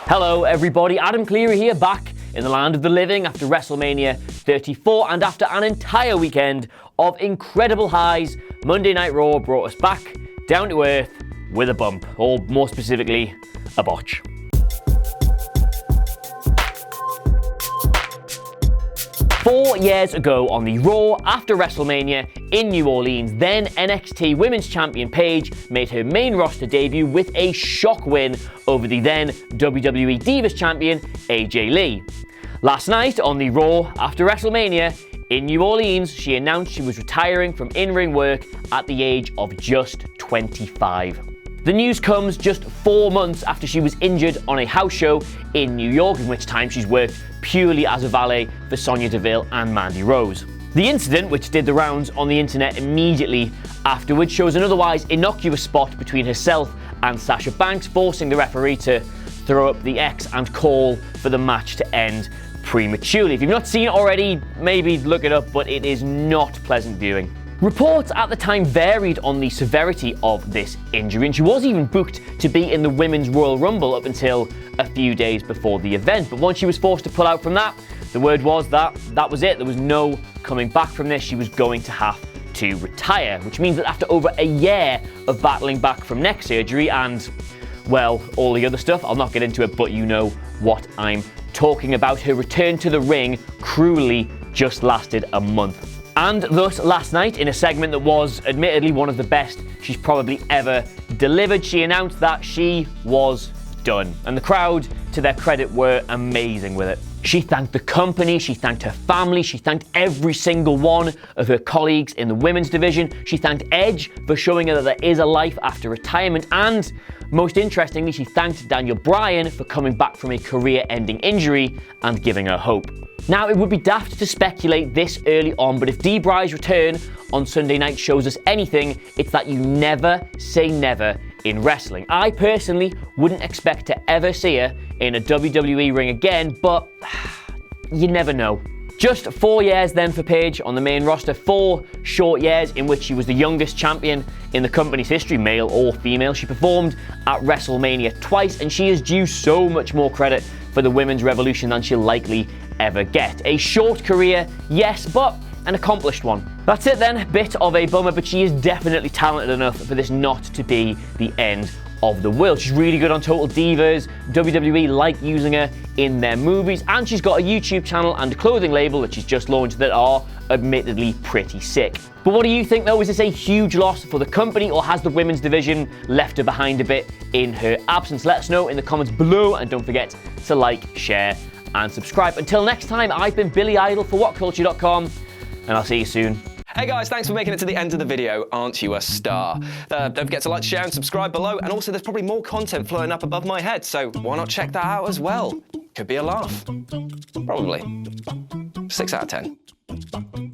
Hello everybody, Adam Cleary here, back in the land of the living after WrestleMania 34 and after an entire weekend of incredible highs. Monday Night Raw brought us back down to earth with a bump, or more specifically, a botch. Four years ago on the Raw after WrestleMania in New Orleans, then NXT Women's Champion Paige made her main roster debut with a shock win over the then WWE Divas Champion AJ Lee. Last night on the Raw after WrestleMania in New Orleans, she announced she was retiring from in-ring work at the age of just 25. The news comes just 4 months after she was injured on a house show in New York, in which time she's worked purely as a valet for Sonya Deville and Mandy Rose. The incident, which did the rounds on the internet immediately afterwards, shows an otherwise innocuous spot between herself and Sasha Banks, forcing the referee to throw up the X and call for the match to end prematurely. If you've not seen it already, maybe look it up, but it is not pleasant viewing. Reports at the time varied on the severity of this injury, and she was even booked to be in the Women's Royal Rumble up until a few days before the event. But once she was forced to pull out from that, the word was that was it. There was no coming back from this. She was going to have to retire, which means that after over a year of battling back from neck surgery and, well, all the other stuff, I'll not get into it, but you know what I'm talking about, her return to the ring cruelly just lasted a month. And thus, last night, in a segment that was admittedly one of the best she's probably ever delivered, she announced that she was done. And the crowd, to their credit, were amazing with it. She thanked the company, she thanked her family, she thanked every single one of her colleagues in the women's division. She thanked Edge for showing her that there is a life after retirement. And most interestingly, she thanked Daniel Bryan for coming back from a career-ending injury and giving her hope. Now, it would be daft to speculate this early on, but if Dee Bry's return on Sunday night shows us anything, it's that you never say never in wrestling. I personally wouldn't expect to ever see her in a WWE ring again, but you never know. Just 4 years then for Paige on the main roster, 4 short years in which she was the youngest champion in the company's history, male or female. She performed at WrestleMania twice, and she is due so much more credit for the women's revolution than she'll likely ever get. A short career, yes, but an accomplished one. That's it then, bit of a bummer, but she is definitely talented enough for this not to be the end of the world. She's really good on Total Divas, WWE like using her in their movies, and she's got a YouTube channel and a clothing label that she's just launched that are admittedly pretty sick. But what do you think though? Is this a huge loss for the company, or has the women's division left her behind a bit in her absence? Let us know in the comments below, and don't forget to like, share, and subscribe. Until next time, I've been Billy Idol for WhatCulture.com, and I'll see you soon. Hey guys, thanks for making it to the end of the video. Aren't you a star? Don't forget to like, share, and subscribe below. And also, there's probably more content floating up above my head, so why not check that out as well? Could be a laugh. Probably. 6 out of 10.